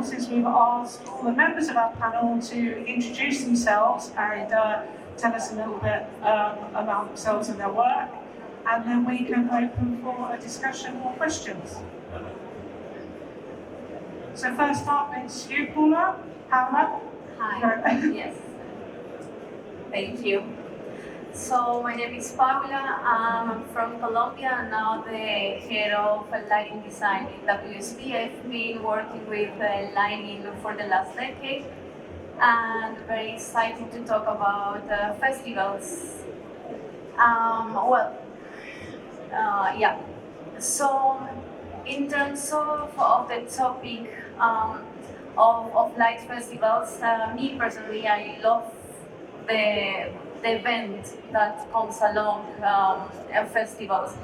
panels is we've asked all the members of our panel to introduce themselves and tell us a little bit about themselves and their work, and then we can open for a discussion or questions. So first up, it's you, Paula. Paula? Hi. Yes. Thank you. So my name is Paula. I'm from Colombia and now the head of lighting design in WSP. I've been working with lighting for the last decade and very excited to talk about festivals. Yeah. So in terms of the topic of light festivals, me personally, I love the event that comes along festivals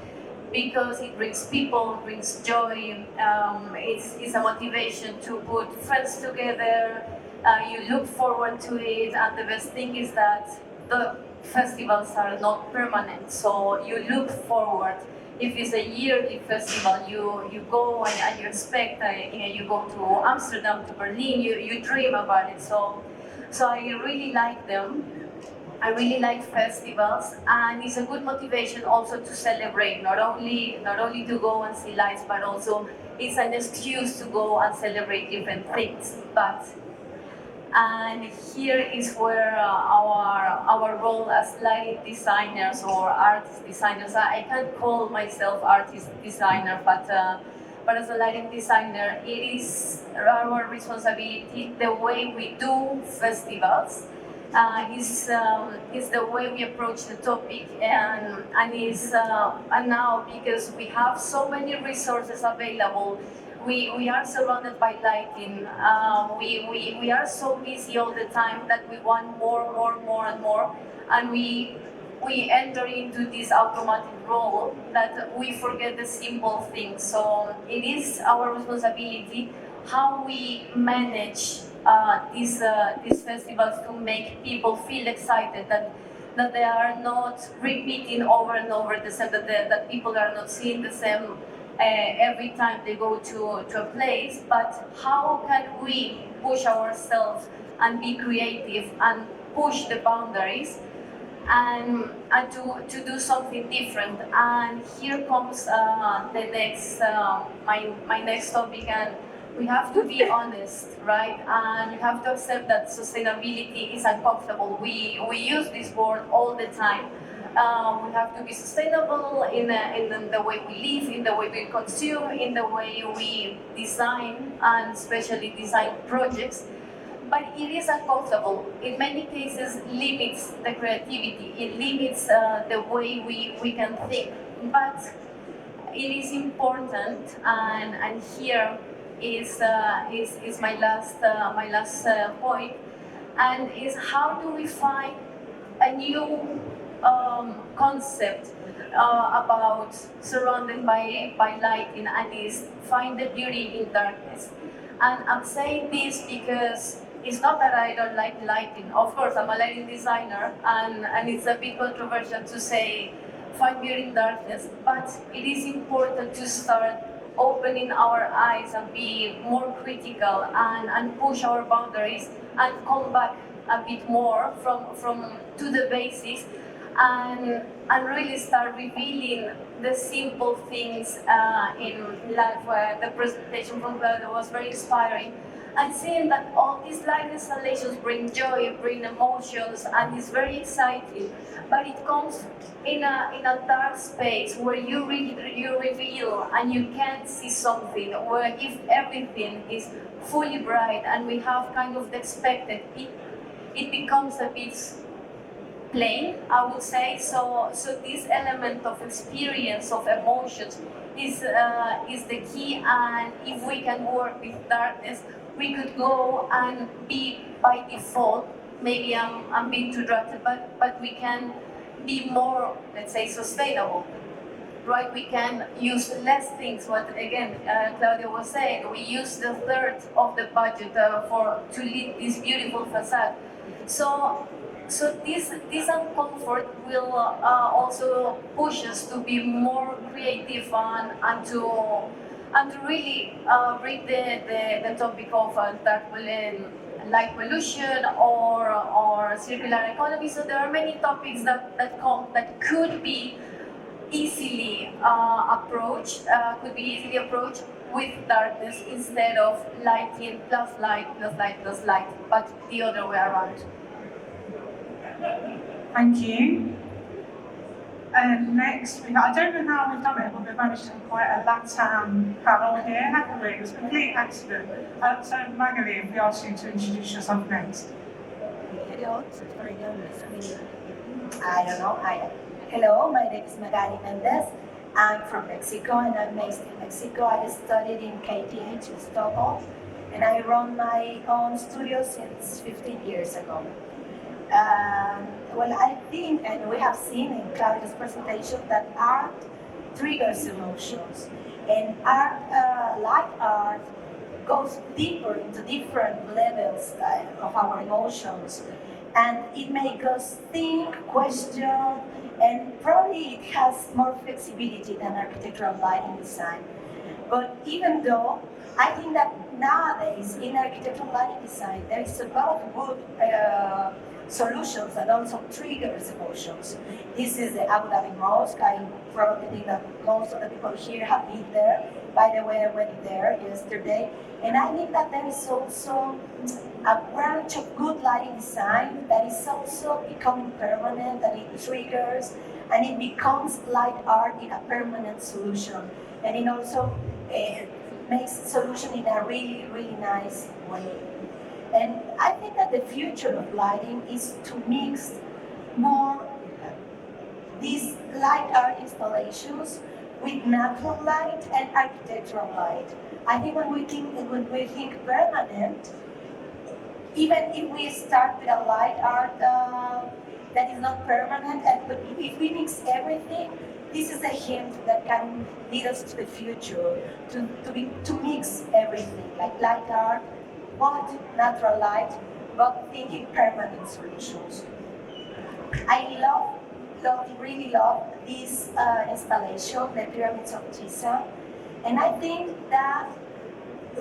because it brings people, brings joy. It's a motivation to put friends together. You look forward to it, and the best thing is that the festivals are not permanent, so you look forward. If it's a yearly festival, you go and you expect, you go to Amsterdam, to Berlin, you dream about it. So I really like them. I really like festivals, and it's a good motivation also to celebrate. Not only to go and see lights, but also it's an excuse to go and celebrate different things. And here is where our role as lighting designers or artist designers. I can't call myself artist designer, but as a lighting designer, it is our responsibility. The way we do festivals is the way we approach the topic, and now because we have so many resources available. We are surrounded by lighting. We are so busy all the time that we want more and more, and we enter into this automatic role that we forget the simple things. So it is our responsibility how we manage these festivals to make people feel excited, that they are not repeating over and over the same, that people are not seeing the same every time they go to a place, but how can we push ourselves and be creative and push the boundaries and to do something different. And here comes the next my next topic, and we have to be honest, right? And you have to accept that sustainability is uncomfortable. We use this word all the time. We have to be sustainable in the way we live, in the way we consume, in the way we design, and especially design projects. But it is uncomfortable. In many cases, limits the creativity. It limits the way we can think. But it is important, and here is my last point, and is how do we find a new concept about surrounded by lighting, and is find the beauty in darkness. And I'm saying this because it's not that I don't like lighting. Of course, I'm a lighting designer, and it's a bit controversial to say find beauty in darkness, but it is important to start opening our eyes and be more critical and push our boundaries and come back a bit more from to the basics, and really start revealing the simple things in life. Where the presentation from Claudia was very inspiring, and seeing that all these light installations bring joy, bring emotions, and it's very exciting. But it comes in a dark space where you reveal and you can't see something. Where if everything is fully bright and we have kind of the expected, it becomes a bit plain, I would say. So this element of experience, of emotions, is the key. And if we can work with darkness, we could go and be by default. Maybe I'm being too dramatic, but we can be more, let's say, sustainable. Right, we can use less things. What again, Claudia was saying, we use the third of the budget to lead this beautiful facade. So this uncomfort will also push us to be more creative and and really bring the topic of that light pollution or circular economy. So there are many topics that could be easily approached with darkness instead of lighting plus light plus light plus light, but the other way around. Thank you. Next, I don't know how we've done it, but we've managed to have quite a LATAM panel here, haven't we? It was a complete accident. So, Magali, if we ask you to introduce yourself next. Hello, I don't know. Hello, my name is Magali Mendez. I'm from Mexico and I'm based in Mexico. I studied in KTH in Stockholm and I run my own studio since 15 years ago. Well, I think, and we have seen in Claudia's presentation, that art triggers emotions. And art, like art, goes deeper into different levels of our emotions. And it makes us think, question, and probably it has more flexibility than architectural lighting design. But even though, I think that nowadays in architectural lighting design, there is a lot of good solutions that also triggers emotions. This is the Abu Dhabi Mosque. I probably think that most of the people here have been there. By the way, I went there yesterday. And I think that there is also a branch of good lighting design that is also becoming permanent, and it triggers, and it becomes light art in a permanent solution. And it also makes solution in a really, really nice way. And I think that the future of lighting is to mix more these light art installations with natural light and architectural light. I think when we think permanent, even if we start with a light art that is not permanent, but if we mix everything, this is a hint that can lead us to the future, to mix everything, like light art, but natural light, but thinking permanent solutions. I really love this installation, the Pyramids of Giza, and I think that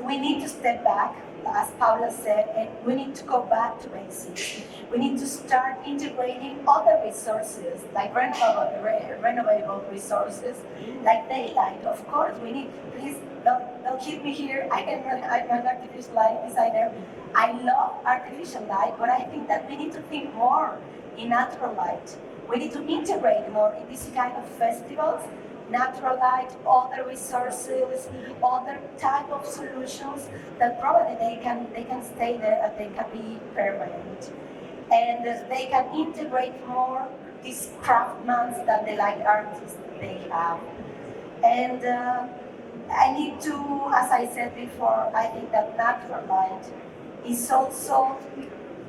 we need to step back, as Paula said, and we need to go back to basics. We need to start integrating other resources, like renovable resources, like daylight. Of course, we need, please don't keep me here. I'm an artificial light designer. I love artificial light, but I think that we need to think more in natural light. We need to integrate more in this kind of festivals, natural light, other resources, other type of solutions that probably they can stay there and they can be permanent. And they can integrate more these craftsmen that the light artists they have. And I need to, as I said before, I think that natural light is also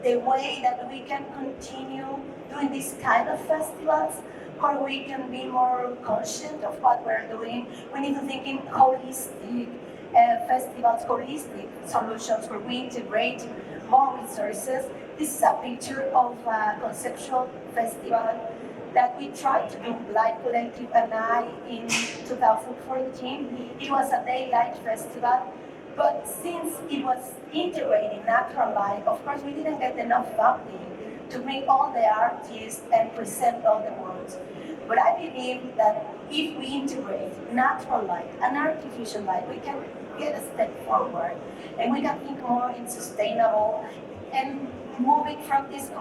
the way that we can continue doing these kind of festivals, where we can be more conscious of what we're doing. We need to think in holistic festivals, holistic solutions where we integrate more resources. This is a picture of a conceptual festival that we tried to do, Light Collective and I, in 2014. It was a daylight festival, but since it was integrating natural light, of course we didn't get enough funding to bring all the artists and present all the works. But I believe that if we integrate natural light and artificial light, we can get a step forward, and we can think more in sustainable and moving from this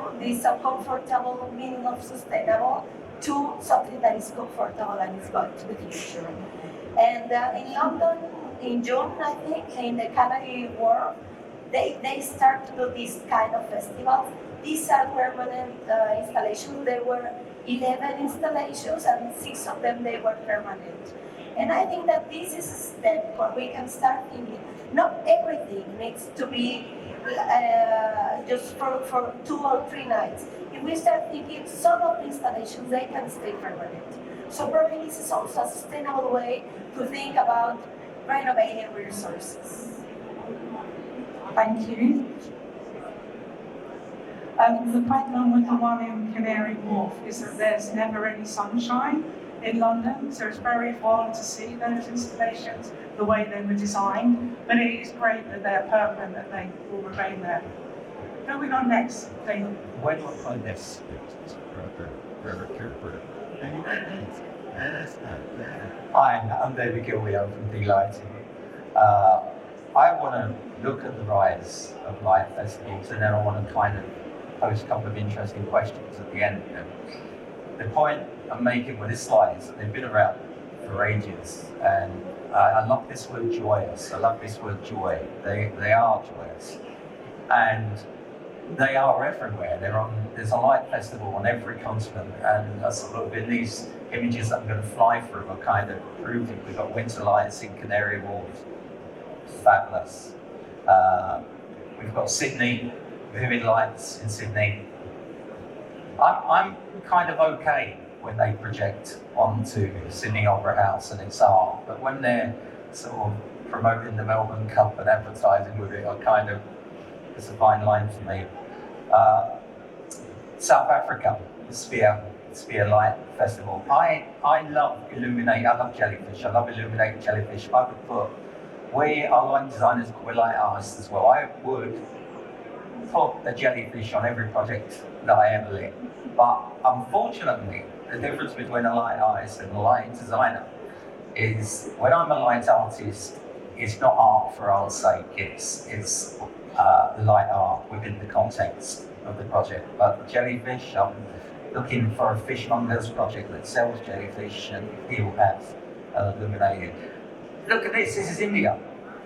uncomfortable meaning of sustainable to something that is comfortable and is going to the future. And in London, in June, I think, in the Canary Wharf, they start to do this kind of festivals. These are permanent installations. There were 11 installations, and 6 of them they were permanent. And I think that this is a step where we can start thinking. Not everything needs to be just for 2 or 3 nights. If we start thinking, some of the installations they can stay permanent. So probably this is also a sustainable way to think about renovating resources. Thank you. The problem with the one in Canary Wharf is that there's never any sunshine, in London, so it's very fun to see those installations, the way they were designed, but it is great that they're permanent and they will remain there. Moving on next, please. When I next Hi, I'm David Gilwell from D-Lighting. I want to look at the rise of light festivals, and then I want to kind of pose a couple of interesting questions at the end. The point I'm making with this slide is that they've been around for ages, and I love this word joyous. I love this word joy. They are joyous, and they are everywhere. There's a light festival on every continent, and a sort of in these images that I'm going to fly through are kind of proving. We've got winter lights in Canary Wharf, fabulous. We've got Sydney, vivid lights in Sydney. I'm kind of okay when they project onto Sydney Opera House and its art, but when they're sort of promoting the Melbourne Cup and advertising with it, it's a fine line for me. South Africa, the Spear Light Festival. I love jellyfish. I love illuminated jellyfish. I would put, we are light designers, but we're light artists as well. I would put a jellyfish on every project that I ever lit. But unfortunately, the difference between a light artist and a light designer is when I'm a light artist, it's not art for art's sake. It's light art within the context of the project. But jellyfish, I'm looking for a fishmonger's project that sells jellyfish, and he will have illuminated. Look at this is India,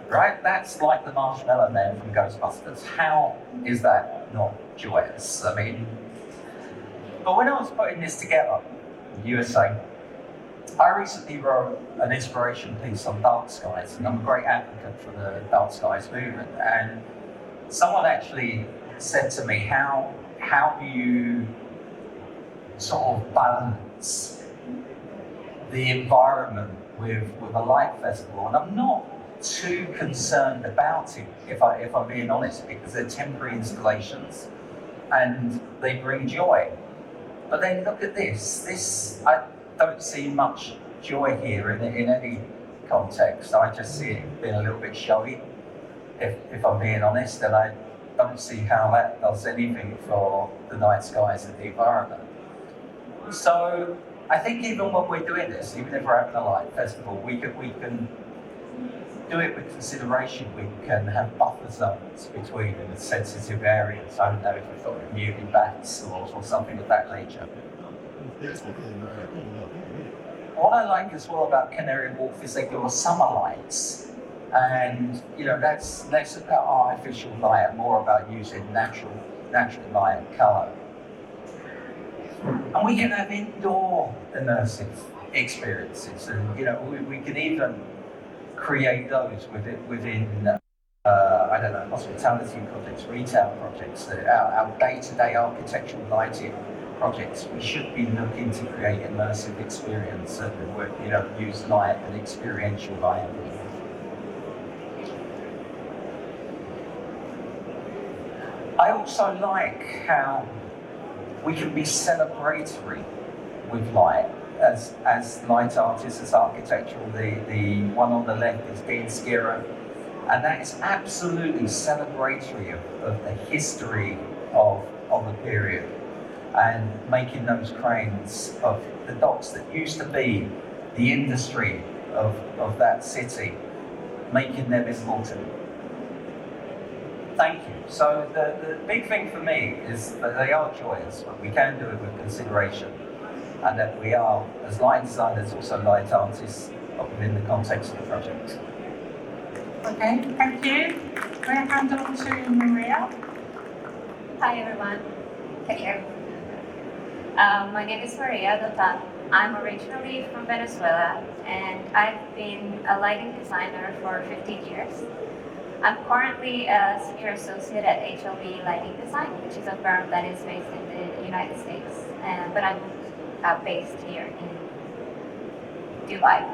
right? That's like the Marshmallow Man from Ghostbusters. How is that not joyous? I mean, but when I was putting this together, USA, I recently wrote an inspiration piece on dark skies, and I'm a great advocate for the dark skies movement. And someone actually said to me, how do you sort of balance the environment with a light festival? And I'm not too concerned about it, if I'm being honest, because they're temporary installations and they bring joy. But then look at this. I don't see much joy here in any context. I just see it being a little bit showy, if I'm being honest, and I don't see how that does anything for the night skies and the environment. So I think even when we're doing this, even if we're having a light festival, we can do it with consideration. We can have buffer zones between the sensitive areas. I don't know if we've got muted bats or something of that nature. What I like as well about Canary Wharf is they do summer lights. And that's less about artificial light and more about using natural light and colour. And we can have indoor immersive experiences, and we can even create those within hospitality projects, retail projects, our day-to-day architectural lighting projects. We should be looking to create immersive experience and use light and experiential light. I also like how we can be celebratory with light as light artists, as architectural. The one on the left is Dean Skira, and that is absolutely celebratory of the history of the period, and making those cranes of the docks that used to be the industry of that city, making them important. Thank you. So the big thing for me is that they are joyous, but we can do it with consideration, and that we are, as light designers, also light artists within the context of the project. Okay, thank you. We're going to hand on to Maria. Hi everyone. Can you hear me? My name is Maria Dotan. I'm originally from Venezuela, and I've been a lighting designer for 15 years. I'm currently a senior associate at HLB Lighting Design, which is a firm that is based in the United States, but I'm based here in Dubai.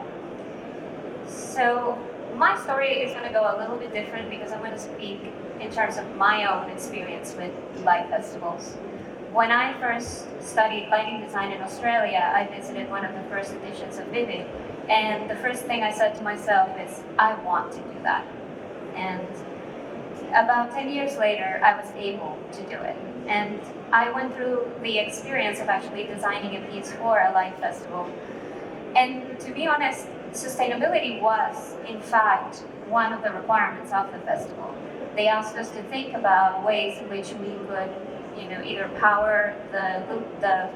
So my story is going to go a little bit different because I'm going to speak in terms of my own experience with light festivals. when I first studied lighting design in Australia, I visited one of the first editions of Vivid, and the first thing I said to myself is, I want to do that. And about 10 years later, I was able to do it. And I went through the experience of actually designing a piece for a light festival. And to be honest, sustainability was, in fact, one of the requirements of the festival. They asked us to think about ways in which we could, either power the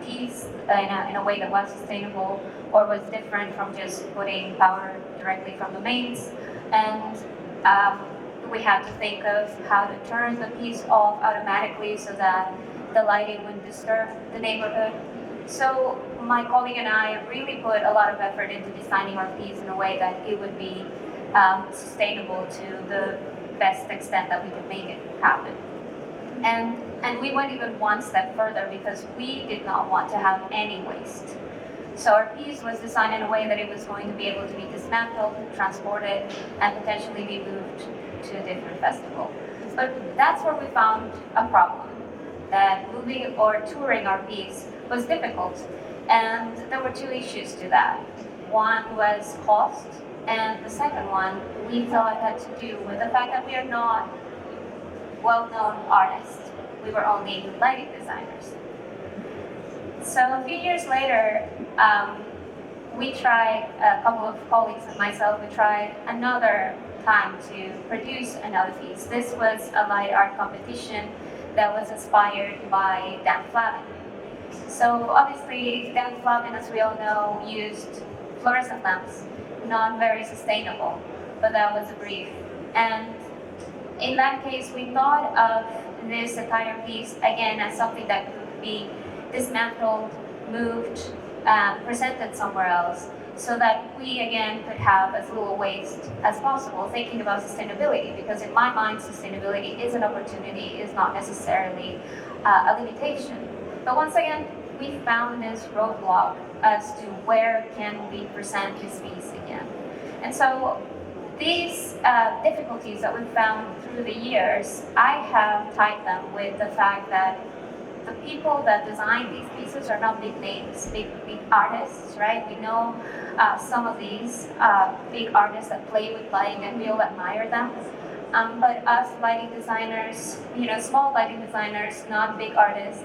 piece in a way that was sustainable or was different from just putting power directly from the mains. And we had to think of how to turn the piece off automatically so that the lighting wouldn't disturb the neighborhood. So my colleague and I really put a lot of effort into designing our piece in a way that it would be sustainable to the best extent that we could make it happen. And we went even one step further because we did not want to have any waste. So our piece was designed in a way that it was going to be able to be dismantled, transported, and potentially be moved to a different festival. But that's where we found a problem, that moving or touring our piece was difficult. And there were two issues to that. One was cost, and the second one we thought had to do with the fact that we are not well-known artists. We were only lighting designers. So a few years later, we tried, a couple of colleagues and myself, we tried another time to produce another piece. This was a light art competition that was inspired by Dan Flavin. So obviously, Dan Flavin, as we all know, used fluorescent lamps, not very sustainable, but that was a brief. And in that case, we thought of this entire piece again as something that could be dismantled, moved, presented somewhere else, so that we again could have as little waste as possible, thinking about sustainability, because in my mind, sustainability is an opportunity, is not necessarily a limitation. But once again, we found this roadblock as to where can we present this piece again. And so these difficulties that we've found through the years, I have tied them with the fact that the people that design these pieces are not big names, big artists, right? We know some of these big artists that play with lighting, and we all admire them. But us lighting designers, small lighting designers, not big artists,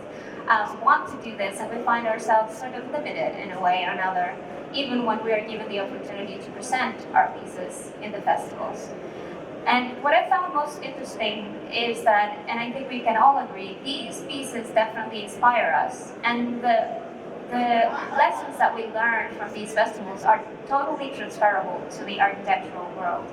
want to do this, and we find ourselves sort of limited in a way or another, even when we are given the opportunity to present our pieces in the festivals. And what I found most interesting is that, and I think we can all agree, these pieces definitely inspire us. And the lessons that we learn from these festivals are totally transferable to the architectural world.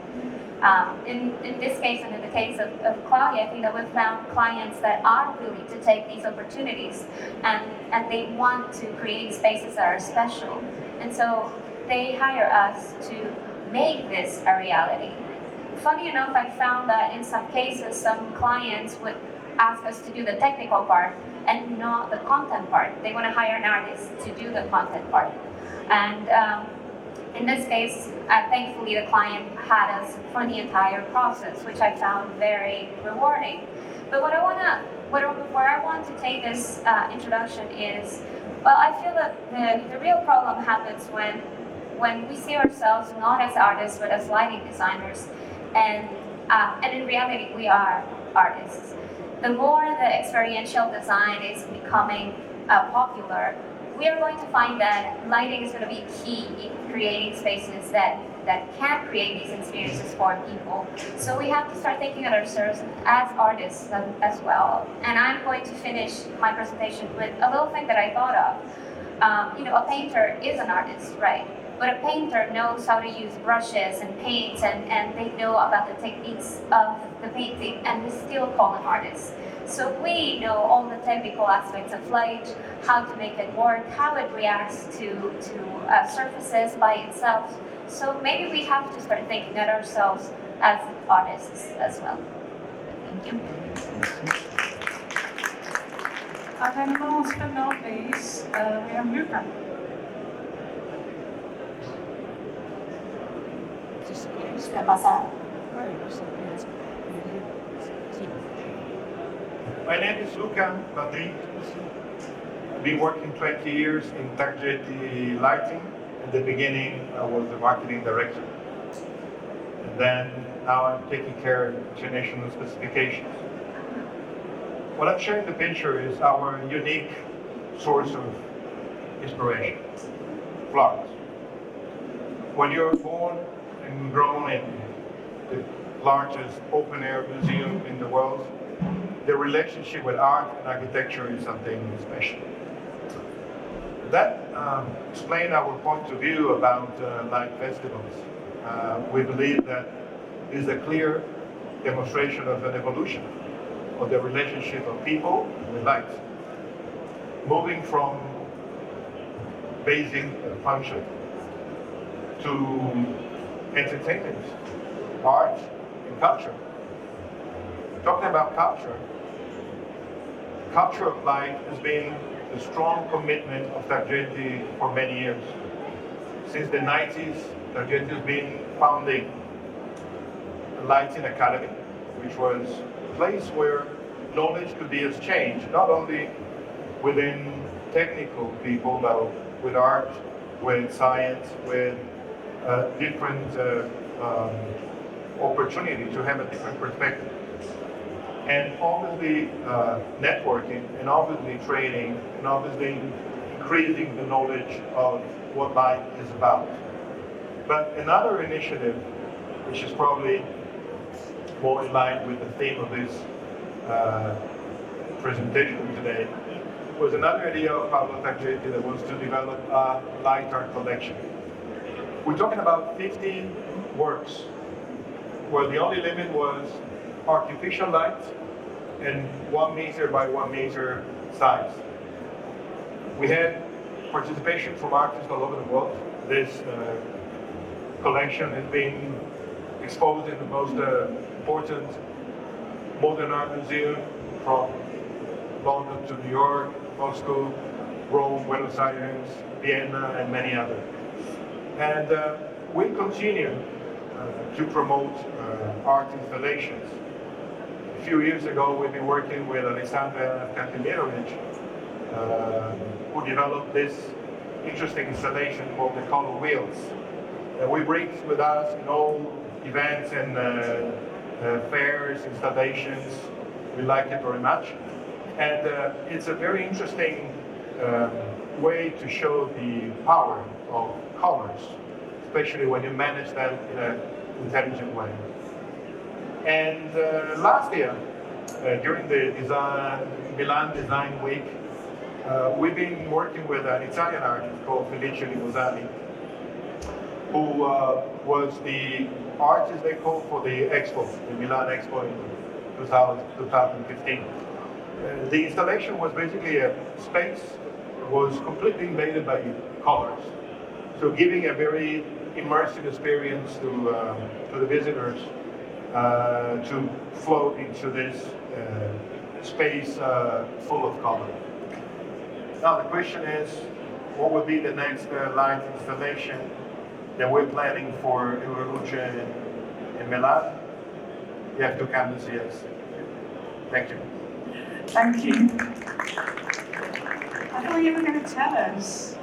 In this case, and in the case of Claudia, I think that we've found clients that are willing to take these opportunities, and they want to create spaces that are special. And so they hire us to make this a reality. Funny enough, I found that in some cases, some clients would ask us to do the technical part and not the content part. They want to hire an artist to do the content part. And in this case, thankfully, the client had us for the entire process, which I found very rewarding. But where I want to take this introduction is, well, I feel that the real problem happens when we see ourselves not as artists, but as lighting designers. And in reality, we are artists. The more the experiential design is becoming popular, we are going to find that lighting is going to be key in creating spaces that can create these experiences for people. So we have to start thinking of ourselves as artists as well. And I'm going to finish my presentation with a little thing that I thought of. A painter is an artist, right? But a painter knows how to use brushes and paints, and they know about the techniques of the painting, and we still call them artists. So we know all the technical aspects of light, how to make it work, how it reacts to surfaces by itself. So maybe we have to start thinking of ourselves as artists as well. Thank you. And then last but not least, we have Luca. Sudah pasar. My name is Luca Badri. I've been working 20 years in Targetti lighting. At the beginning, I was the marketing director. And then now I'm taking care of international specifications. What I'm showing the picture is our unique source of inspiration, flowers. When you're born and grown in the largest open-air museum in the world, the relationship with art and architecture is something special. That explains our point of view about light festivals. We believe that it is a clear demonstration of an evolution of the relationship of people with light, moving from basic function to entertainment, art, and culture. Talking about culture of light has been a strong commitment of Targetti for many years. Since the 90s, Targetti has been founding a Lighting Academy, which was a place where knowledge could be exchanged, not only within technical people, but with art, with science, with different opportunity to have a different perspective. And obviously networking, and obviously training, and obviously increasing the knowledge of what light is about. But another initiative, which is probably more in line with the theme of this presentation today, was another idea of Pablo Targetti that was to develop a light art collection. We're talking about 50 works, where the only limit was artificial light and 1 meter by 1 meter size. We had participation from artists all over the world. This collection has been exposed in the most important modern art museum, from London to New York, Moscow, Rome, Buenos Aires, Vienna, and many others. And we continue to promote art installations. A few years ago, we've been working with Alexandra Kantemirovich, who developed this interesting installation called the Color Wheels. We bring with us in all events and fairs, installations. We like it very much. And it's a very interesting way to show the power of colors, especially when you manage them in an intelligent way. And last year, during the Milan Design Week, we've been working with an Italian artist called Felice Limosani, who was the artist they called for the Expo, the Milan Expo in 2015. The installation was basically a space that was completely invaded by colors. So giving a very immersive experience to the visitors to float into this space full of color. Now the question is, what will be the next light installation that we're planning for Euroluce in Milan? You have to come and see us. Thank you. Thank you. I thought you were going to tell us.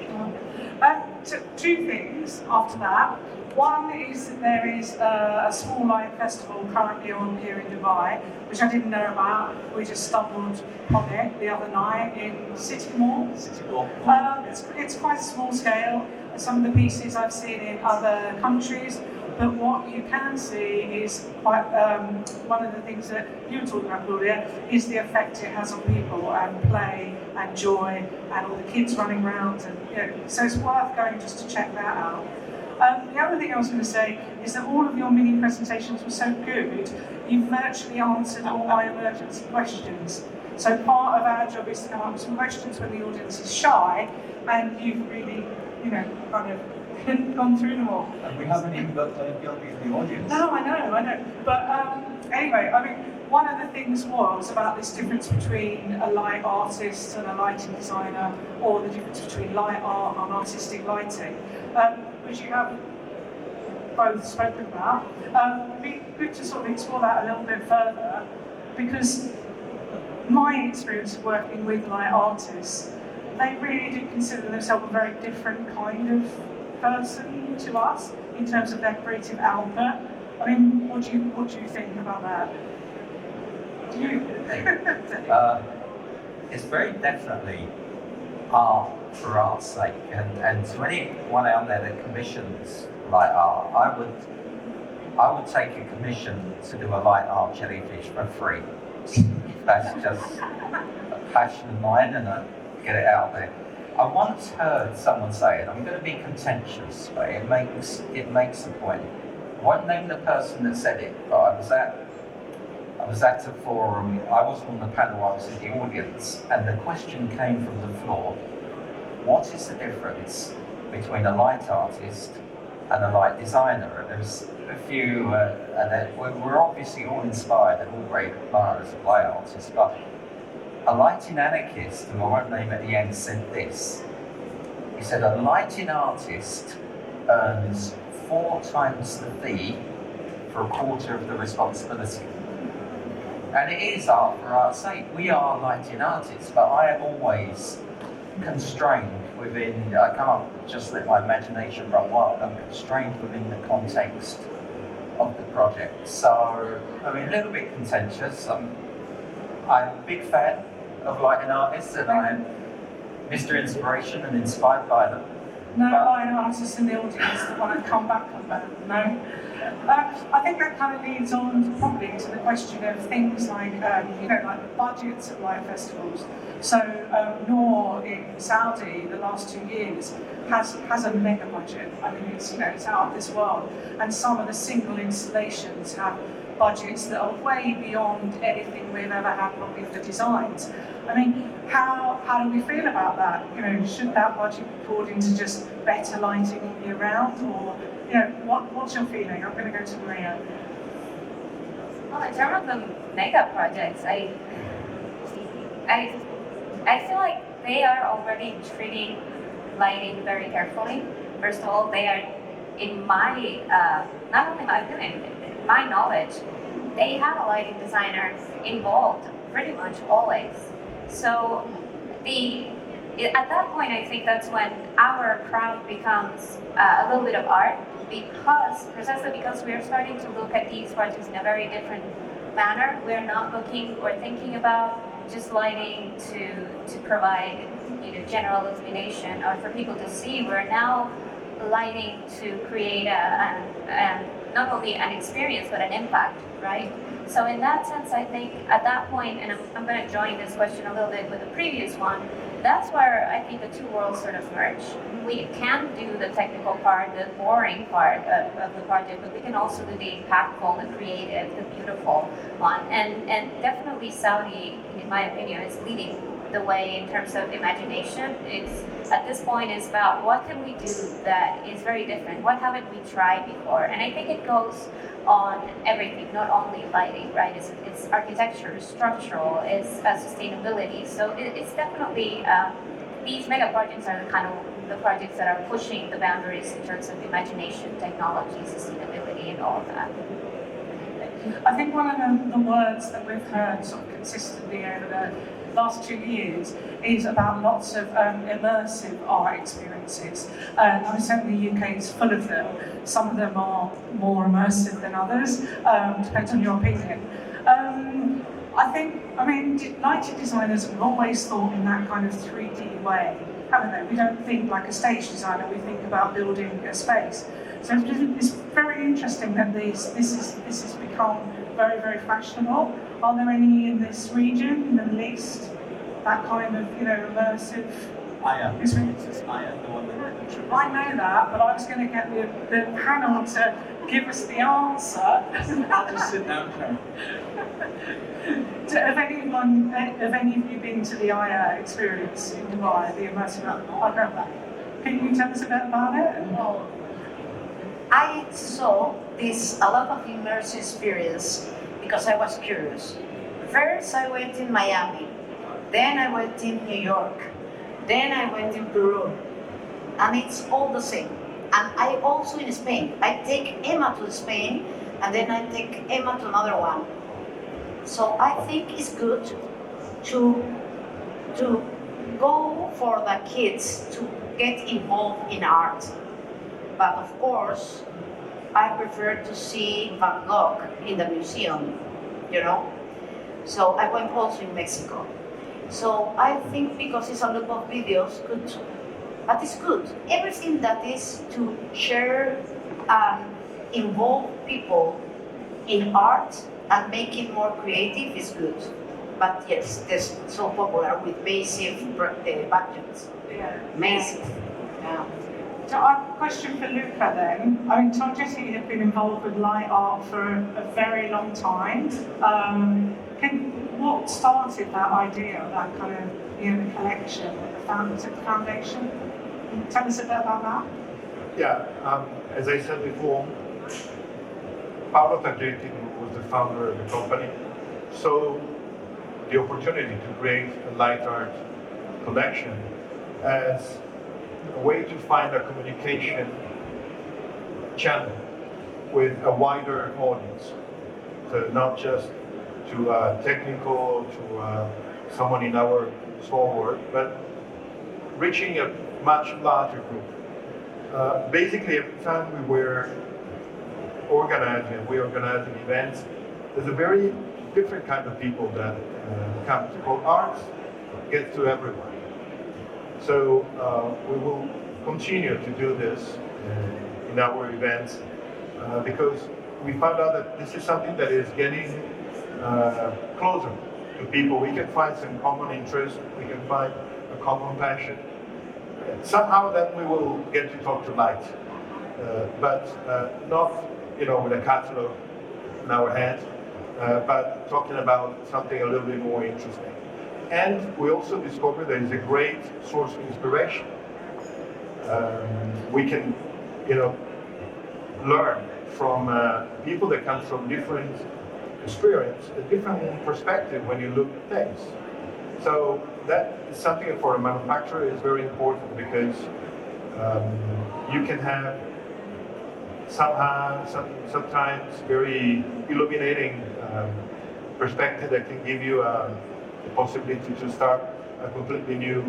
Two things after that. One is that there is a small light festival currently on here in Dubai, which I didn't know about. We just stumbled on it the other night in City Mall. It's quite small scale. Some of the pieces I've seen in other countries, but what you can see is quite one of the things that you were talking about, Claudia, is the effect it has on people and play and joy and all the kids running around, and so it's worth going just to check that out. The other thing I was going to say is that all of your mini presentations were so good, you virtually answered all my emergency questions. So part of our job is to come up with some questions when the audience is shy, and you've really, kind of gone through them all. And we haven't even got to interview the audience. No, I know. But anyway, one of the things was about this difference between a light artist and a lighting designer, or the difference between light art and artistic lighting, which you have both spoken about. It'd be good to sort of explore that a little bit further, because my experience of working with like artists, they really do consider themselves a very different kind of person to us in terms of their creative output. I mean, what do you think about that? Do you? It's very definitely art for art's sake, and to anyone out there that commissions light art, I would take a commission to do a light art jellyfish for free. That's just a passion of mine, and I get it out there. I once heard someone say, and I'm going to be contentious, but it makes a point. I won't name the person that said it, but I was at a forum. I wasn't on the panel, I was in the audience, and the question came from the floor: what is the difference between a light artist and a light designer? And there's a few, we're obviously all inspired and all great admirers of light artists, but a lighting anarchist, who I won't name at the end, said this. He said, a lighting artist earns 4 times the fee for a quarter of the responsibility. And it is art for art's sake. We are lighting artists, but I am always constrained within, I can't just let my imagination run wild, I'm constrained within the context of the project. So, I mean, a little bit contentious. I'm a big fan of lighting artists, and I'm Mr. Inspiration and inspired by them. No light artists in the audience that want to come back on that, no. I think that kind of leads on probably to the question of things like, like budgets at light festivals. So Noor in Saudi, the last 2 years, has a mega budget. I mean, it's out of this world. And some of the single installations have budgets that are way beyond anything we've ever had probably for designs. I mean, how do we feel about that? Should that budget be poured into just better lighting year round, or what's your feeling? I'm going to go to Maria. Well, in terms of the mega projects, I feel like they are already treating lighting very carefully. First of all, they are, in my, not only my opinion, my knowledge, they have a lighting designer involved pretty much always. So at that point, I think that's when our craft becomes a little bit of art, precisely because we're starting to look at these projects in a very different manner. We're not looking or thinking about just lighting to provide general illumination or for people to see. We're now lighting to create not only an experience but an impact, right? So in that sense, I think at that point, and I'm going to join this question a little bit with the previous one, that's where I think the two worlds sort of merge. We can do the technical part, the boring part of the project, but we can also do the impactful, the creative, the beautiful one. And definitely Saudi, in my opinion, is leading the way in terms of imagination. It's at this point is about what can we do that is very different, what haven't we tried before, and I think it goes on everything, not only lighting, right? It's architecture, structural, it's sustainability. So it's definitely these mega projects are the kind of the projects that are pushing the boundaries in terms of imagination, technology, sustainability, and all of that. I think one of the words that we've heard sort of consistently over the last 2 years is about lots of immersive art experiences. I certainly the UK is full of them. Some of them are more immersive than others, depends on your opinion. I mean, lighting designers have always thought in that kind of 3D way, haven't they? We don't think like a stage designer, we think about building a space. So it's very interesting that this has become very, very fashionable. Are there any in this region, in the Middle East, that kind of, immersive experiences? I am the one that introduced. I know that, but I was going to get the panel to give us the answer. I'll just sit down, Karen. Have any of you been to the IR experience in Dubai, the immersive art? Can you tell us a bit about it? Well, I saw a lot of immersive experience because I was curious. First, I went in Miami, then I went in New York, then I went in Peru, and it's all the same. And I also in Spain. I take Emma to Spain, and then I take Emma to another one. So I think it's good to to go for the kids to get involved in art. But of course, I prefer to see Van Gogh in the museum, you know. So I went also in Mexico. So I think because it's a lot of videos, good, but it's good. Everything that is to share and involve people in art and make it more creative is good. But yes, there's so popular with massive budgets. Yeah. Massive. Yeah. So I have a question for Luca then. I mean, Tom Jesse had been involved with light art for a very long time. What started that idea, that kind of collection, the foundation? Can you tell us a bit about that? Yeah, as I said before, Paolo Taglietti was the founder of the company. So the opportunity to create a light art collection as a way to find a communication channel with a wider audience. So not just to technical, to someone in our small world, but reaching a much larger group. Basically, every time we're organizing events, there's a very different kind of people that come. Well, art gets to everyone. So we will continue to do this in our events because we found out that this is something that is getting closer to people. We can find some common interest, we can find a common passion. Somehow then we will get to talk to light, but not with a catalog in our hand, but talking about something a little bit more interesting. And we also discovered there is a great source of inspiration. We can, learn from people that come from different experience, a different perspective when you look at things. So that is something for a manufacturer is very important because you can have sometimes very illuminating perspective that can give you the possibility to start a completely new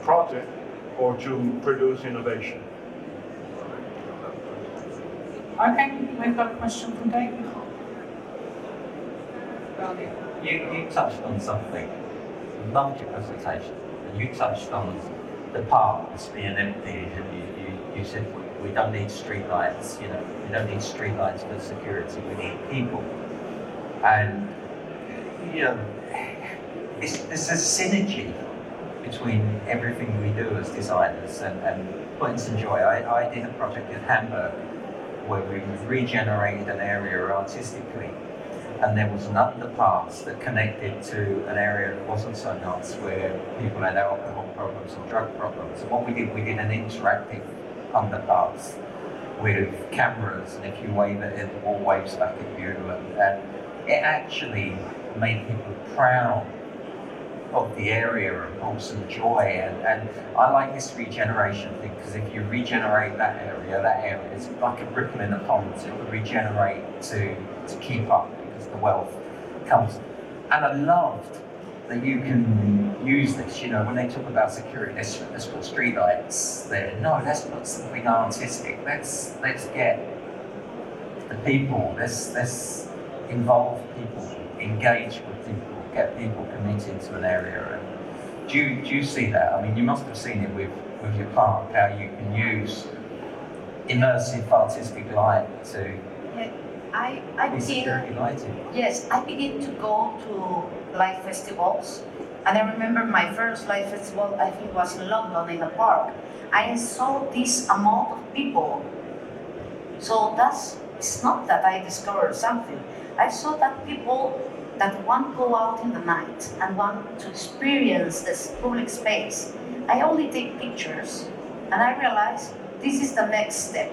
project or to produce innovation. Okay, we've got a question from David. You touched on something, loved your presentation, and you touched on the parks being empty, and you said we don't need street lights, we don't need street lights for security, we need people. And, it's a synergy between everything we do as designers and putting some joy. I did a project in Hamburg where we regenerated an area artistically, and there was an underpass that connected to an area that wasn't so nice where people had alcohol problems and drug problems. And what we did an interactive underpass with cameras, and if you wave at it, the wall waves back at you, and it actually made people proud of the area and brought some joy. And I like this regeneration thing because if you regenerate that area is like a ripple in a pond. It will regenerate to keep up because the wealth comes. And I loved that you can use this, when they talk about security, let's put street lights there. No, let's put something artistic. Let's get the people, let's involve people, engage with people, get people committed to an area. And do you see that? I mean, you must have seen it with your park, how you can use immersive artistic light to be security lighting. Yes, I begin to go to light festivals, and I remember my first light festival, I think was in London in a park. I saw this amount of people. So it's not that I discovered something. I saw that people that want to go out in the night and want to experience this public space. I only take pictures, and I realize this is the next step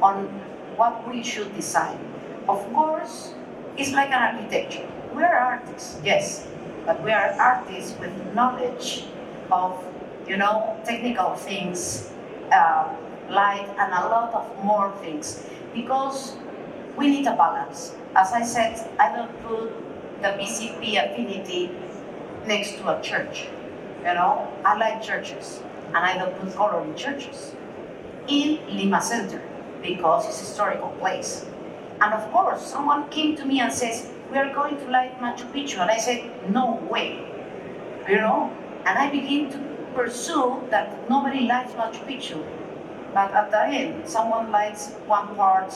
on what we should design. Of course, it's like an architecture. We are artists, yes, but we are artists with knowledge of, technical things, light, and a lot of more things, because we need a balance. As I said, I don't put the BCP affinity next to a church. You know, I like churches, and I don't put color in churches. In Lima Center, because it's a historical place. And of course, someone came to me and says, we are going to light Machu Picchu. And I said, no way. You know? And I begin to pursue that nobody likes Machu Picchu. But at the end, someone likes one part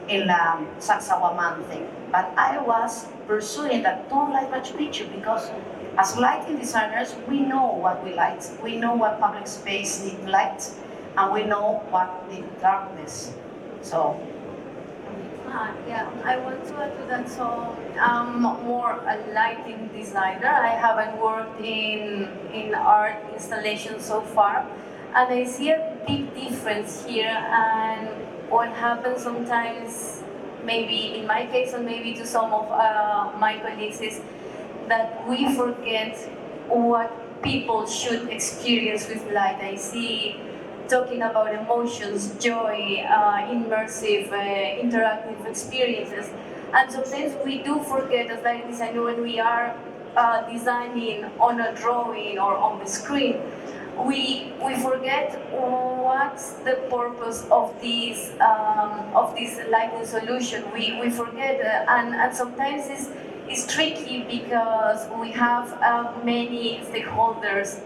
in Sacsayhuamán thing. But I was pursuing that don't like Machu Picchu because as lighting designers, we know what we like. We know what public space needs light, and we know what needs darkness. So. Yeah, I want to add to that. So I'm more a lighting designer. I haven't worked in art installation so far, and I see a big difference here. And what happens sometimes, maybe in my case, and maybe to some of my colleagues, is that we forget what people should experience with light. I see talking about emotions, joy, immersive, interactive experiences. And sometimes we do forget as light designer when we are designing on a drawing or on the screen, we forget what's the purpose of this lighting solution. We forget, and sometimes it's tricky because we have many stakeholders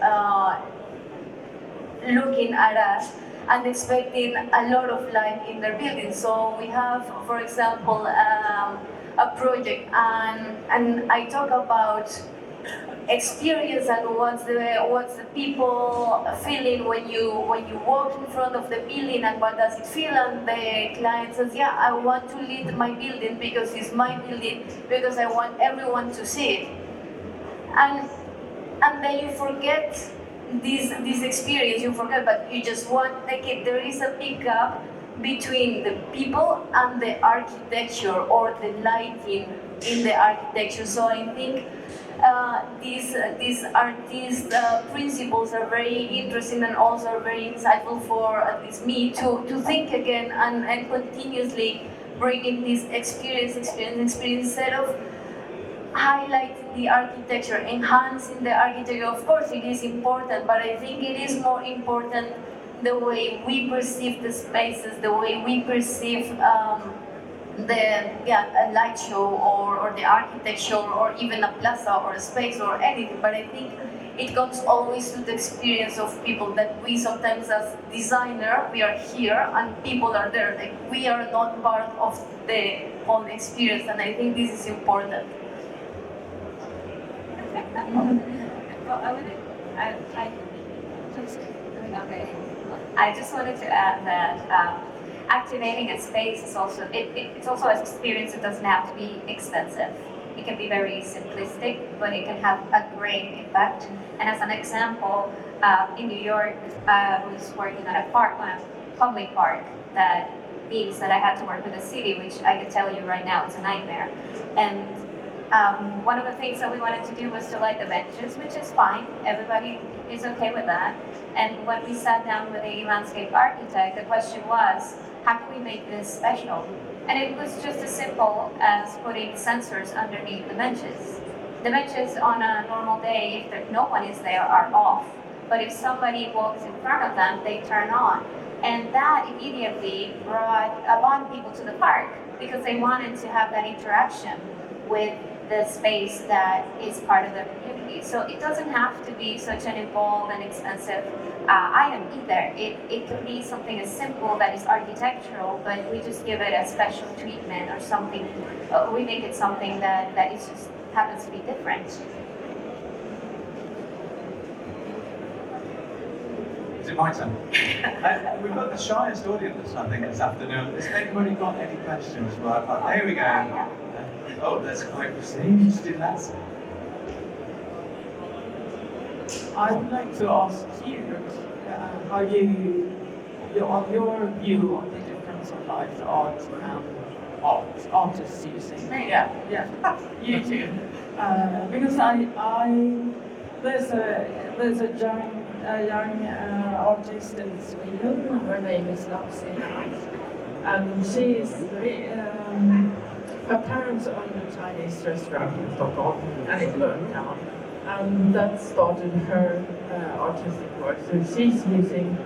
looking at us and expecting a lot of light in their building. So we have, for example, a project, and I talk about experience and what's the people feeling when you walk in front of the building and what does it feel, and the client says, yeah, I want to lead my building because it's my building, because I want everyone to see it. And then you forget this experience, you forget, but you just want, like, there is a big gap between the people and the architecture or the lighting in the architecture. So I think these artist principles are very interesting and also very insightful for at least me to think again and continuously bringing this experience instead of highlighting the architecture, enhancing the architecture. Of course it is important, but I think it is more important the way we perceive the spaces, the way we perceive a light show or the architecture or even a plaza or a space or anything. But I think it comes always to the experience of people, that we sometimes as designer, we are here and people are there. Like, we are not part of the whole experience, and I think this is important. Well, I just wanted to add that activating a space is also it's also an experience that doesn't have to be expensive. It can be very simplistic, but it can have a great impact. And as an example, in New York, I was working at a park, on a public park, that means that I had to work with the city, which I can tell you right now is a nightmare. And one of the things that we wanted to do was to light the benches, which is fine. Everybody is okay with that. And when we sat down with a landscape architect, the question was, how can we make this special? And it was just as simple as putting sensors underneath the benches. The benches on a normal day, if no one is there, are off. But if somebody walks in front of them, they turn on. And that immediately brought a lot of people to the park because they wanted to have that interaction with the space that is part of their community. So it doesn't have to be such an involved and expensive item either. It can be something as simple that is architectural, but we just give it a special treatment or something. We make it something that is just happens to be different. Is it my turn? We've got the shyest audience, I think, this afternoon. Has anybody got any questions? Right, there we go. Oh, that's quite received in that. I would like to ask you how your view on the difference of light art and artists using. Yeah, you too. Because there's a young artist in Sweden. Her name is Lapsina, and she is her parents owned a Chinese restaurant in Stockholm, and it burned down. and that started her artistic work. So she's using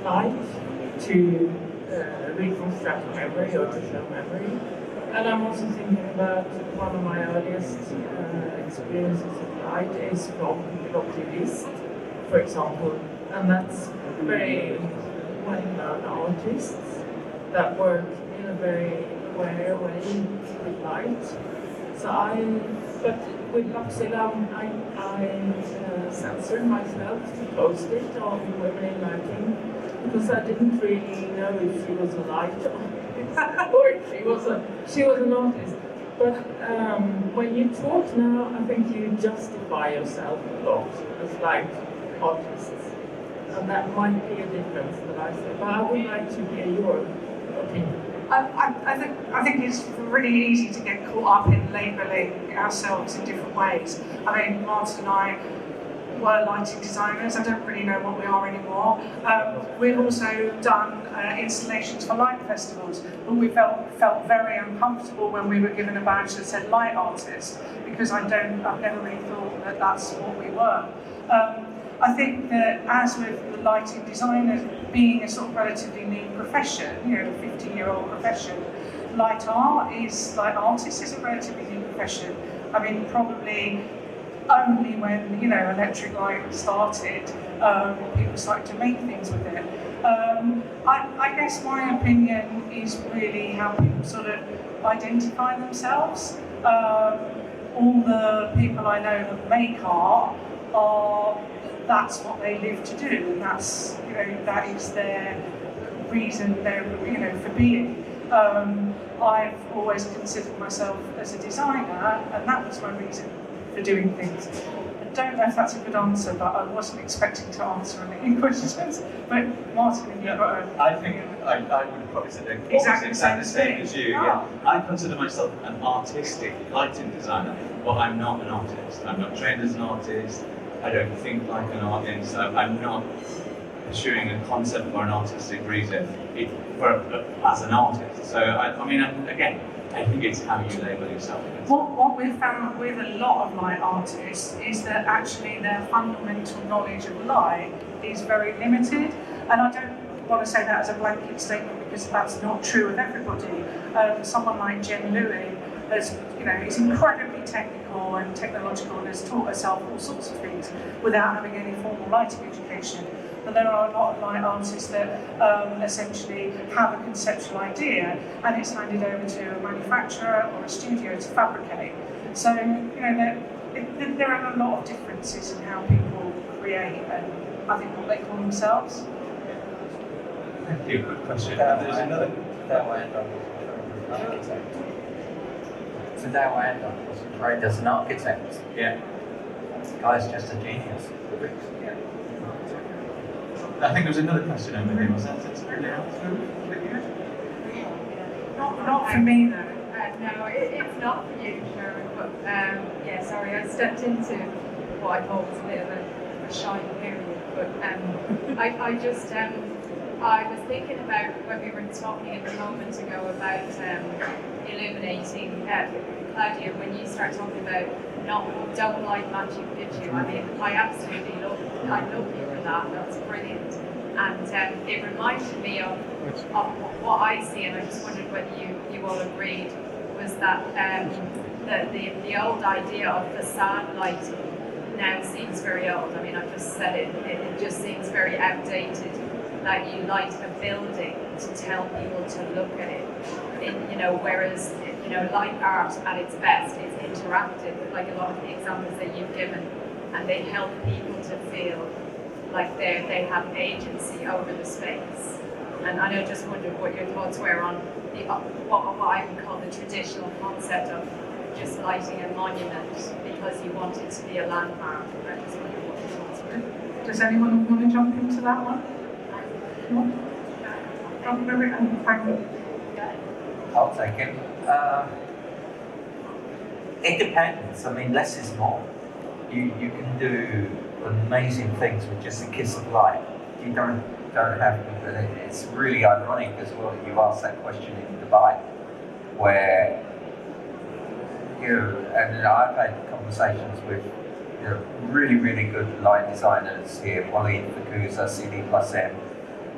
light to reconstruct memory or to show memory. And I'm also thinking about one of my earliest experiences of light is from Immersive, for example, and that's very well-known artists that work in a very aware way with light. But with Luxilla, I censored myself to post it on Women in Lighting because I didn't really know if she was a light or if she was an artist. But when you talk now, I think you justify yourself a lot as light artists. And that might be a difference that I say. But I would like to hear your opinion. I think it's really easy to get caught up in labelling ourselves in different ways. I mean, Martin and I were lighting designers. I don't really know what we are anymore. We've also done installations for light festivals, but we felt very uncomfortable when we were given a badge that said light artist, because I've never really thought that that's what we were. I think that as with the lighting designers being a sort of relatively new profession, 50-year-old profession, light artist is a relatively new profession. I mean, probably only when, electric light started, people started to make things with it. I guess my opinion is really how people sort of identify themselves. All the people I know that make art that's what they live to do, and that's that is their reason for being. I've always considered myself as a designer, and that was my reason for doing things. I don't know if that's a good answer, but I wasn't expecting to answer any questions. But Martin, have you got a... I think I would probably say exactly the same thing as you. Yeah. I consider myself an artistic lighting designer, but I'm not an artist. I'm not trained as an artist. I don't think like an artist. I'm not pursuing a concept or an artistic reason as an artist. So again, I think it's how you label yourself. What we've found with a lot of light artists is that actually their fundamental knowledge of light is very limited, and I don't want to say that as a blanket statement because that's not true of everybody. Someone like Jen Louis is incredibly technical and technological and has taught herself all sorts of things without having any formal lighting education. But there are a lot of light artists that essentially have a conceptual idea and it's handed over to a manufacturer or a studio to fabricate. So, there are a lot of differences in how people create and I think what they call themselves. Thank you. Good question. There's another. So Dale Andon was trained as an architect. Yeah. This guy's just a genius. I think there was another question over there. Was that Not for me though. No, it's not for you, Sharon, but sorry, I stepped into what I thought was a bit of a shy period, but I was thinking about when we were talking a moment ago about illuminating, Claudia, when you start talking about don't like Machu Picchu. I mean, I absolutely love you for that. That's brilliant, and it reminded me of what I see, and I just wondered whether you all agreed, was that the old idea of facade lighting now seems very old. I mean, I just said it just seems very outdated. That you light a building to tell people to look at it, whereas light art at its best is interactive, like a lot of the examples that you've given, and they help people to feel like they have agency over the space. And I just wondered what your thoughts were on what I would call the traditional concept of just lighting a monument because you want it to be a landmark. I just wondered what your thoughts were. Does anyone want to jump into that one? I'll take it. It depends. I mean, less is more. You can do amazing things with just a kiss of light. You don't have to. It's really ironic as well. You asked that question in Dubai, where and I've had conversations with really, really good light designers here, Wally Fakusa, CD plus M,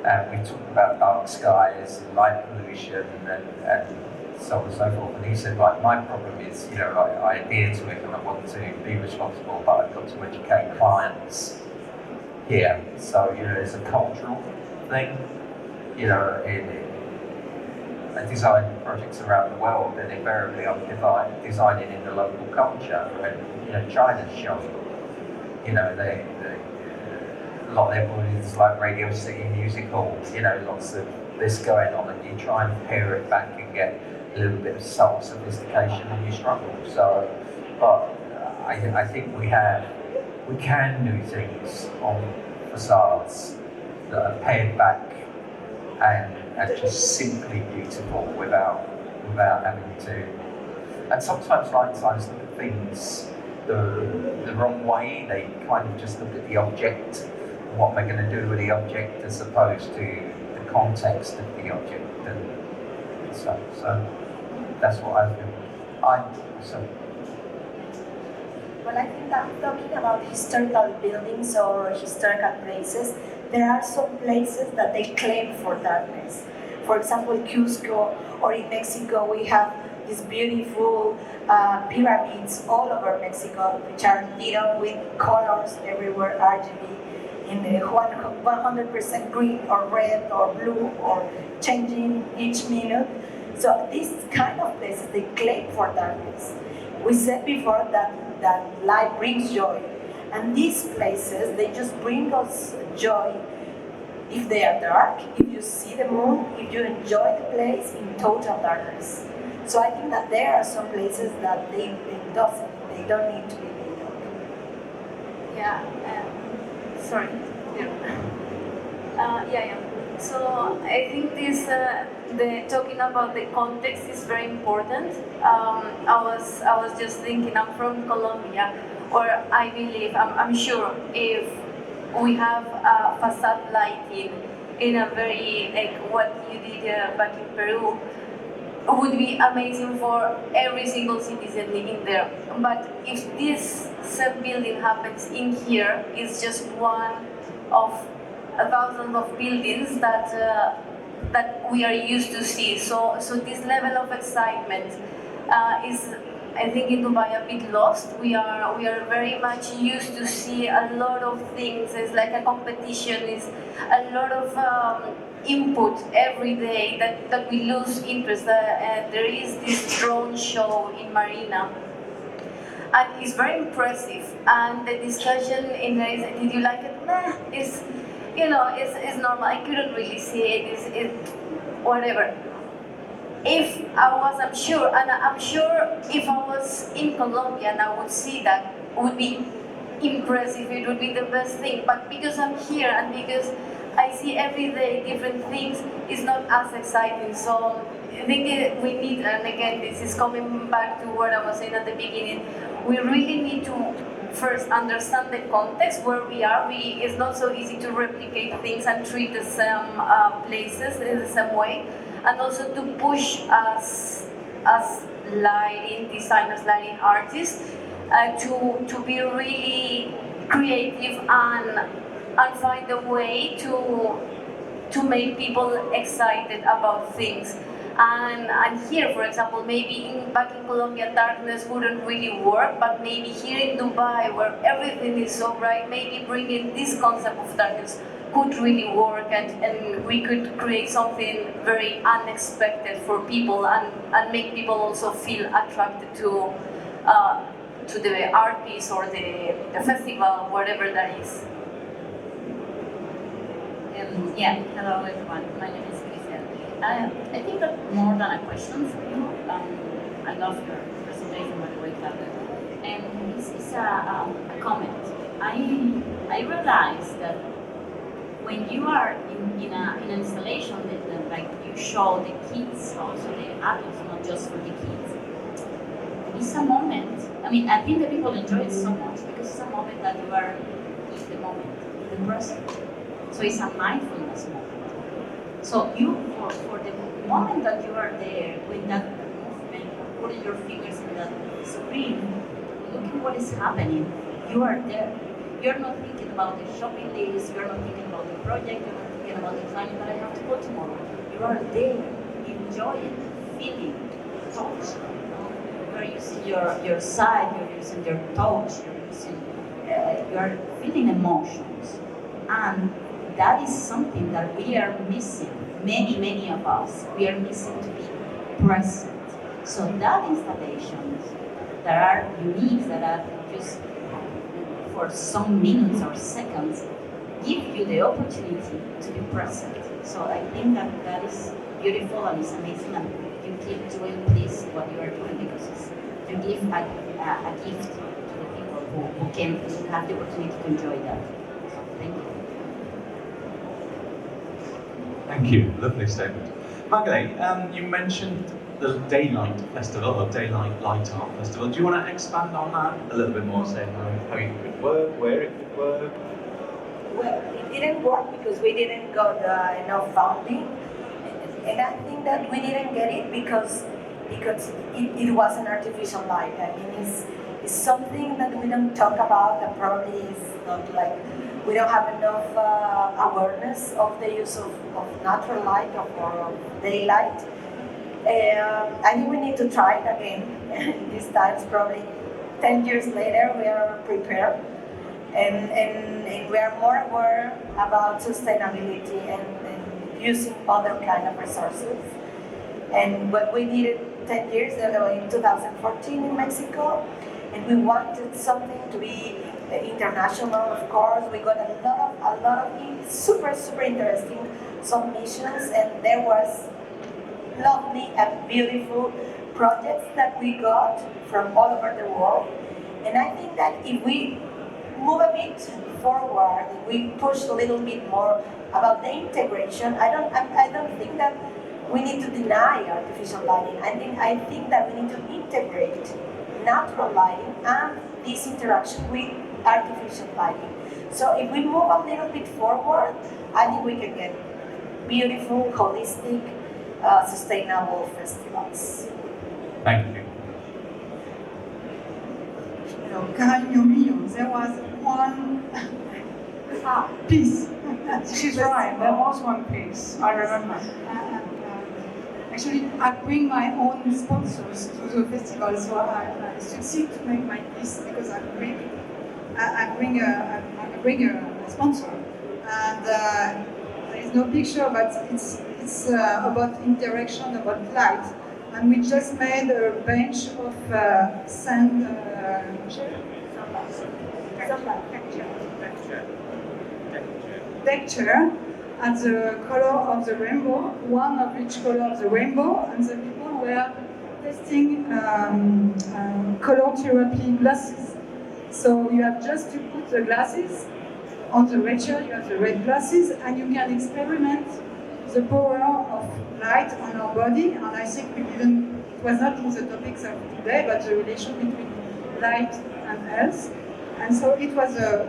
and we talked about dark skies, light pollution, and so on and so forth. And he said, like, my problem is, I adhere to it and I want to be responsible, but I've got to educate clients here. So, it's a cultural thing, I design projects around the world, and invariably I'm designing in the local culture. And China's shown, they a lot of their buildings like Radio City Music Hall, lots of this going on, and you try and pare it back and get a little bit of subtle sophistication, and you struggle. So, but I think we can do things on facades that are pared back and just simply beautiful without having to. And sometimes light designers look at things the wrong way. They kind of just look at the object, what they're going to do with the object, as opposed to the context of the object and stuff. So that's what I feel. Well, I think that talking about historical buildings or historical places, there are some places that they claim for darkness. For example, Cusco, or in Mexico, we have these beautiful pyramids all over Mexico, which are lit with colors everywhere, RGB, in the 100% green or red or blue or changing each minute. So these kind of places, they claim for darkness. We said before that light brings joy. And these places, they just bring us joy if they are dark, if you see the moon, if you enjoy the place in total darkness. So I think that there are some places that they don't need to be lit up. Yeah, sorry. Yeah. So I think this, talking about the context is very important. I was just thinking, I'm from Colombia, or I believe, I'm sure, if we have facade lighting in a very, like what you did back in Peru, would be amazing for every single citizen living there. But if this same building happens in here, it's just one of thousands of buildings that we are used to see. So this level of excitement is, I think, in Dubai a bit lost. We are very much used to see a lot of things. It's like a competition. It's a lot of input every day that we lose interest. There is this drone show in Marina, and it's very impressive. And the discussion in there is, did you like it? Nah, it's normal. I couldn't really see it. It's whatever. If I'm sure if I was in Colombia and I would see that, it would be impressive, it would be the best thing. But because I'm here and because I see every day different things, it's not as exciting. So I think we need, and again, this is coming back to what I was saying at the beginning, we really need to first understand the context where we are. It's not so easy to replicate things and treat the same places in the same way. And also to push us as lighting designers, lighting artists, to be really creative and find a way to make people excited about things. And here, for example, maybe back in Colombia, darkness wouldn't really work, but maybe here in Dubai, where everything is so bright, maybe bringing this concept of darkness could really work, and we could create something very unexpected for people and make people also feel attracted to the art piece or the festival, whatever that is. Hello everyone. My name is Cristian. I think that more than a question for you, I love your presentation, by the way, Carla. And this is a comment. I realized that when you are in an installation that like you show the kids, also the adults, not just for the kids, it's a moment. I mean, I think that people enjoy it so much because it's a moment that you are in the moment, in the present. So it's a mindfulness moment. So you, for the moment that you are there with that movement, putting your fingers in that screen, looking what is happening, you are there. You're not thinking about the shopping list, you're not thinking about the project, you're not thinking about the client that I have to go tomorrow. You are there, enjoying, feeling, touch. You're using your side, you're using your touch, you're feeling emotions. And that is something that we are missing, many of us. We are missing to be present. So that installations that are unique, that are just for some minutes or seconds, give you the opportunity to be present. So I think that is beautiful and it's amazing, and you keep doing this, what you are doing, because you give a gift to the people who can have the opportunity to enjoy that. So thank you. Thank you. Lovely statement. Magdalene, you mentioned the Daylight Festival, or Daylight Light Art Festival. Do you want to expand on that a little bit more, say how it could work, where it could work? Well, it didn't work because we didn't got enough funding, and I think that we didn't get it because it was an artificial light. I mean, it's something that we don't talk about, that probably is not like, we don't have enough awareness of the use of natural light or of daylight. I think we need to try it again. This time, probably 10 years later, we are prepared. And we are more aware about sustainability and using other kind of resources. And what we did 10 years ago in 2014 in Mexico, and we wanted something to be international, of course. We got a lot of super interesting submissions, and there was lovely and beautiful projects that we got from all over the world. And I think that if we move a bit forward, we push a little bit more about the integration. I don't think that we need to deny artificial lighting. I think that we need to integrate natural lighting and this interaction with artificial lighting. So if we move a little bit forward, I think we can get beautiful, holistic, sustainable festivals. Thank you. Cariño mío, there was one piece. She's right, there was one piece, I remember. Actually, I bring my own sponsors to the festival, so I succeed to make my piece because I bring a sponsor, and there is no picture, but it's about interaction, about light, and we just made a bench of sand. Deck chair and the color of the rainbow, one of each color of the rainbow, and the people were testing color therapy glasses. So you have just to put the glasses on the red chair, you have the red glasses, and you can experiment the power of light on our body. And I think it was not in the topics of today, but the relation between light and health. And so it was a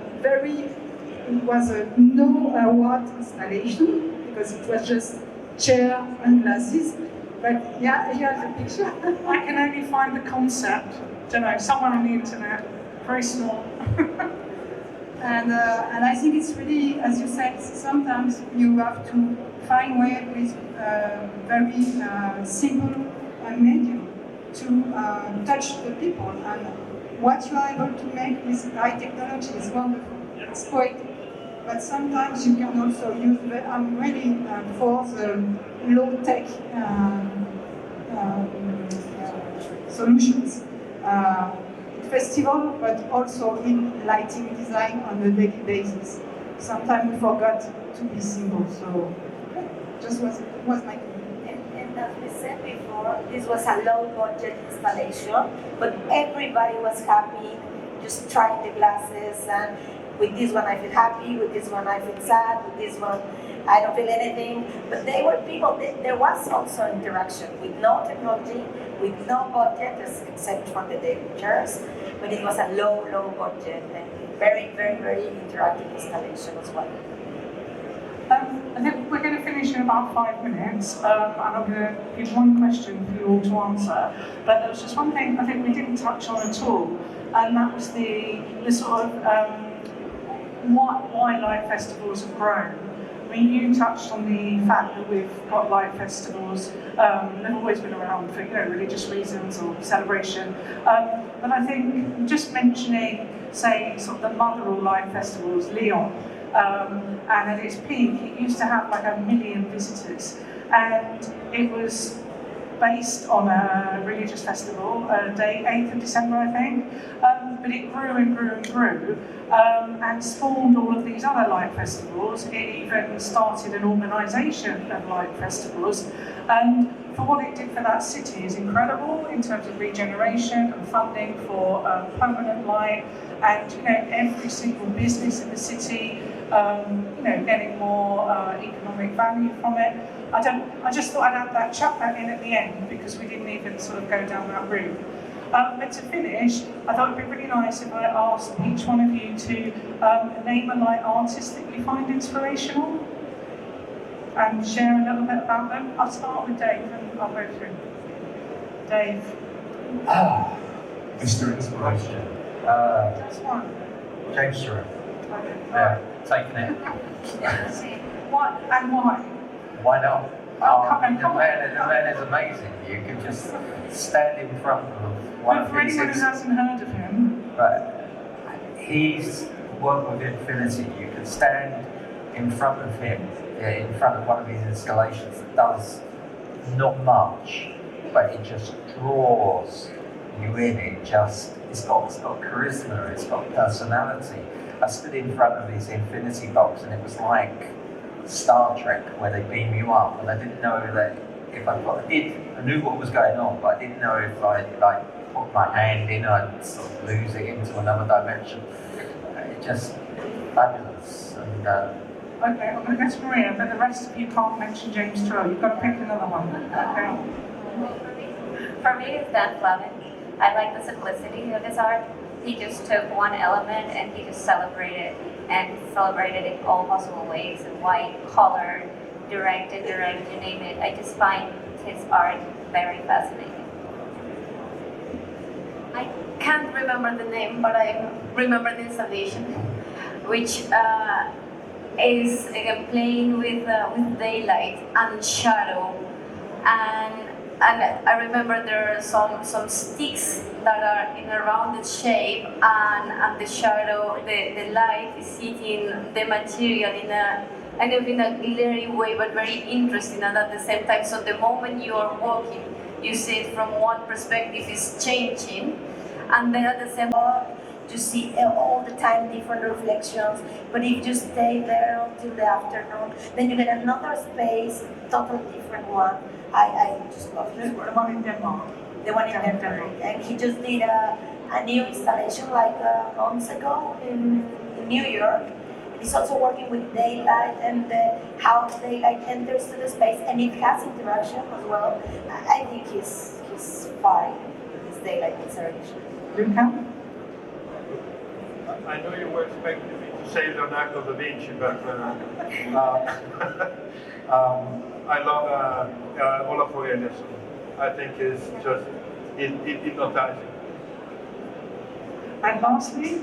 no watt installation because it was just chair and glasses. But yeah, here's the picture. I can only find the concept. Don't know, someone on the internet, very small. And I think it's really, as you said, sometimes you have to find way with very simple medium to touch the people. And what you are able to make with high technology is wonderful. It's poetic. But sometimes you can also use, I'm really for the low-tech solutions. Festival, but also in lighting design on a daily basis. Sometimes we forgot to be simple, so just was my And as we said before, this was a low-budget installation, but everybody was happy, just trying the glasses, and with this one I feel happy, with this one I feel sad, with this one I don't feel anything. But they were people, there was also interaction with no technology, with no budget, except for the daily chairs, but it was a low budget and very interactive installation as well. I think we're going to finish in about 5 minutes, and I'm going to give one question for you all to answer. But there was just one thing I think we didn't touch on at all, and that was the sort of why light festivals have grown. I mean, you touched on the fact that we've got light festivals. They've always been around for religious reasons or celebration. But I think just mentioning, say, sort of the mother of light festivals, Lyon, and at its peak, it used to have like 1 million visitors, and it was based on a religious festival, day 8th of December, I think. But it grew and grew and grew, and spawned all of these other light festivals. It even started an organisation of light festivals, and for what it did for that city is incredible in terms of regeneration and funding for permanent light, and every single business in the city, getting more economic value from it. I just thought I'd chuck that in at the end because we didn't even sort of go down that route. But to finish, I thought it'd be really nice if I asked each one of you to name a light artist that you find inspirational and share a little bit about them. I'll start with Dave and I'll go through. Dave. Mr. Inspiration. Just one. James Turrell. Okay. Yeah, taking it. What and why? Why not? Come on. The man is amazing. You can just stand in front of one But of for anyone who his. hasn't heard of him, But he's worked with infinity. You can stand in front of him, in front of one of his installations that does not much, but it just draws you in. It's got charisma. It's got personality. I stood in front of his infinity box, and it was like Star Trek, where they beam you up, and I didn't know that if I knew what was going on, but I didn't know if I put my hand in, I'd sort of lose it into another dimension. It's just fabulous. And okay, I'm going to go to Maria, but the rest of you can't mention James Turrell. You've got to pick another one. Okay. For me, it's Dan Fleming. I like the simplicity of his art. He just took one element and he just celebrated in all possible ways. White, color, directed, you name it. I just find his art very fascinating. I can't remember the name, but I remember the installation, which is again playing with daylight and shadow, and I remember there are some sticks that are in a rounded shape, and the shadow, the light is hitting the material in a kind of in a glary way, but very interesting, and at the same time, so the moment you are walking, you see it from one perspective is changing, and then at the same time, to see all the time different reflections. But if you stay there until the afternoon, then you get another space, totally different one. I just love his work. The one in Denmark. The one in Denmark. And he just did a new installation like months ago in New York. He's also working with daylight and how daylight enters to the space, and it has interaction as well. I think he's fine with his daylight installation. Luca? I know you were expecting me to say Leonardo da Vinci, but I love Olaf Eliasson. I think it's just hypnotizing. And lastly?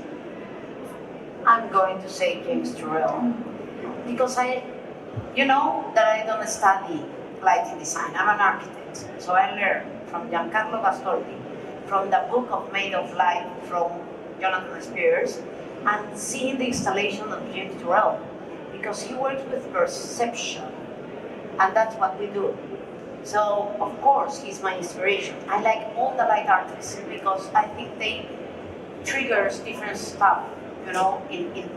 I'm going to say James Turrell, because you know that I don't study lighting design. I'm an architect, so I learned from Giancarlo Gastoldi, from the book of Made of Light from Jonathan Spears, and seeing the installation of James Turrell, because he works with perception, and that's what we do. So, of course, he's my inspiration. I like all the light artists because I think they triggers different stuff, you know, in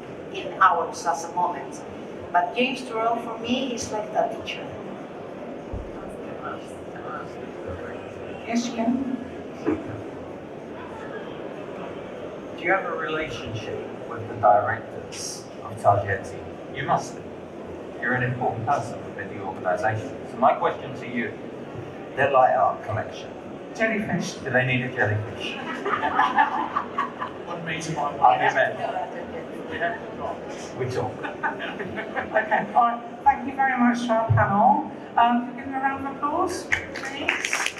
ours as a moment. But James Turrell, for me, is like the teacher. Yes, you can. do you have a relationship with the directors of Targetti? You must. You're an important person within the organisation. So my question to you, their light art collection. Jellyfish. Do they need a jellyfish? 1 metre by 1 I'll be metre. back. We talk. Okay, all right. Thank you very much to our panel. Give them a round of applause, please.